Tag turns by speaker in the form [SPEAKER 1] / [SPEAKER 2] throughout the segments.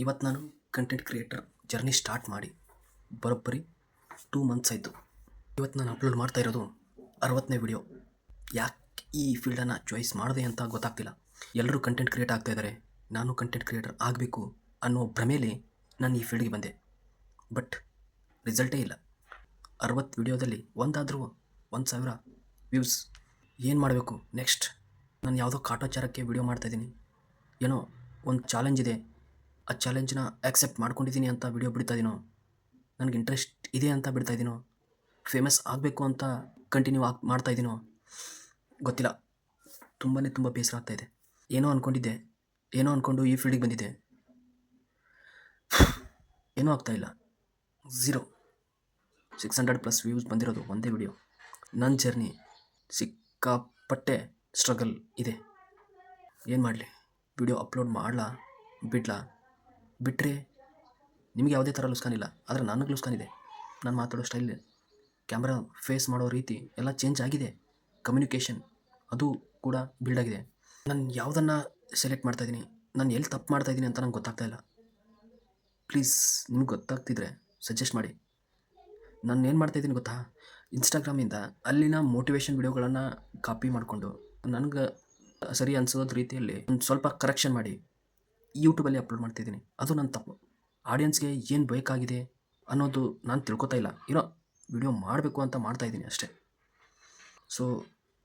[SPEAKER 1] ಇವತ್ತು ನಾನು content creator journey start ಮಾಡಿ ಬರೋಬ್ಬರಿ 2 ಮಂತ್ಸ್ ಆಯಿತು. ಇವತ್ತು ನಾನು ಅಪ್ಲೋಡ್ ಮಾಡ್ತಾ ಇರೋದು 60ನೇ ವಿಡಿಯೋ. ಯಾಕೆ ಈ ಫೀಲ್ಡನ್ನು ಚಾಯ್ಸ್ ಮಾಡಿದೆ ಅಂತ ಗೊತ್ತಾಗ್ತಿಲ್ಲ. ಎಲ್ಲರೂ ಕಂಟೆಂಟ್ ಕ್ರಿಯೇಟ್ ಆಗ್ತಾ ಇದ್ದಾರೆ, ನಾನು ಕಂಟೆಂಟ್ ಕ್ರಿಯೇಟರ್ ಆಗಬೇಕು ಅನ್ನೋ ಭ್ರಮೇಲಿ ನಾನು ಈ ಫೀಲ್ಡ್ಗೆ ಬಂದೆ. ಬಟ್ ರಿಸಲ್ಟೇ ಇಲ್ಲ. 60 ವಿಡಿಯೋದಲ್ಲಿ ಒಂದಾದರೂ 1,000 ವ್ಯೂಸ್. ಏನು ಮಾಡಬೇಕು ನೆಕ್ಸ್ಟ್? ನಾನು ಯಾವುದೋ ಕಾಟಾಚಾರಕ್ಕೆ ವಿಡಿಯೋ ಮಾಡ್ತಾಯಿದ್ದೀನಿ, ಏನೋ ಒಂದು ಚಾಲೆಂಜ್ ಇದೆ, ಆ ಚಾಲೆಂಜ್ನ ಆ್ಯಕ್ಸೆಪ್ಟ್ ಮಾಡ್ಕೊಂಡಿದ್ದೀನಿ ಅಂತ ವಿಡಿಯೋ ಬಿಡ್ತಾಯಿದ್ದೀನೋ, ನನಗೆ ಇಂಟ್ರೆಸ್ಟ್ ಇದೆ ಅಂತ ಬಿಡ್ತಾಯಿದ್ದೀನೋ, ಫೇಮಸ್ ಆಗಬೇಕು ಅಂತ ಕಂಟಿನ್ಯೂ ಮಾಡ್ತಾಯಿದ್ದೀನೋ ಗೊತ್ತಿಲ್ಲ. ತುಂಬ ಬೇಸರ ಆಗ್ತಾಯಿದೆ. ಏನೋ ಅಂದ್ಕೊಂಡು ಈ ಫೀಲ್ಡಿಗೆ ಬಂದಿದ್ದೆ, ಏನೂ ಆಗ್ತಾಯಿಲ್ಲ. 0 600+ ವ್ಯೂಸ್ ಬಂದಿರೋದು ಒಂದೇ ವಿಡಿಯೋ. ನನ್ನ ಜರ್ನಿ ಸಿಕ್ಕಾಪಟ್ಟೆ ಸ್ಟ್ರಗಲ್ ಇದೆ. ಏನು ಮಾಡಲಿ? ವಿಡಿಯೋ ಅಪ್ಲೋಡ್ ಮಾಡಲಾ ಬಿಡಲಾ? ಬಿಟ್ಟರೆ ನಿಮಗೆ ಯಾವುದೇ ಥರ ಲುಸ್ಕಾನಿಲ್ಲ, ಆದರೆ ನನಗೆ ಲುಸ್ಕಾನಿದೆ. ನಾನು ಮಾತಾಡೋ ಸ್ಟೈಲ್, ಕ್ಯಾಮ್ರಾ ಫೇಸ್ ಮಾಡೋ ರೀತಿ ಎಲ್ಲ ಚೇಂಜ್ ಆಗಿದೆ. ಕಮ್ಯುನಿಕೇಷನ್ ಅದು ಕೂಡ ಬಿಲ್ಡ್ ಆಗಿದೆ. ನಾನು ಯಾವುದನ್ನು ಸೆಲೆಕ್ಟ್ ಮಾಡ್ತಾಯಿದ್ದೀನಿ, ನಾನು ಎಲ್ಲಿ ತಪ್ಪು ಮಾಡ್ತಾಯಿದ್ದೀನಿ ಅಂತ ನಂಗೆ ಗೊತ್ತಾಗ್ತಾಯಿಲ್ಲ. ಪ್ಲೀಸ್ ನಿಮ್ಗೆ ಗೊತ್ತಾಗ್ತಿದ್ರೆ ಸಜೆಸ್ಟ್ ಮಾಡಿ. ನಾನು ಏನು ಮಾಡ್ತಾಯಿದ್ದೀನಿ ಗೊತ್ತಾ? ಇನ್ಸ್ಟಾಗ್ರಾಮಿಂದ ಅಲ್ಲಿನ ಮೋಟಿವೇಶನ್ ವಿಡಿಯೋಗಳನ್ನು ಕಾಪಿ ಮಾಡಿಕೊಂಡು ನನಗೆ ಸರಿ ಅನಿಸೋದು ರೀತಿಯಲ್ಲಿ ಒಂದು ಸ್ವಲ್ಪ ಕರೆಕ್ಷನ್ ಮಾಡಿ ಯೂಟ್ಯೂಬಲ್ಲಿ ಅಪ್ಲೋಡ್ ಮಾಡ್ತಾಯಿದ್ದೀನಿ. ಅದು ನನ್ನ ತಪ್ಪು. ಆಡಿಯನ್ಸ್ಗೆ ಏನು ಬೇಕಾಗಿದೆ ಅನ್ನೋದು ನಾನು ತಿಳ್ಕೊತಾ ಇಲ್ಲ. ಏನೋ ವಿಡಿಯೋ ಮಾಡಬೇಕು ಅಂತ ಮಾಡ್ತಾಯಿದ್ದೀನಿ ಅಷ್ಟೇ. ಸೊ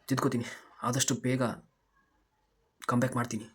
[SPEAKER 1] ತಿದ್ಕೋತೀನಿ, ಆದಷ್ಟು ಬೇಗ ಕಮ್ಬ್ಯಾಕ್ ಮಾಡ್ತೀನಿ.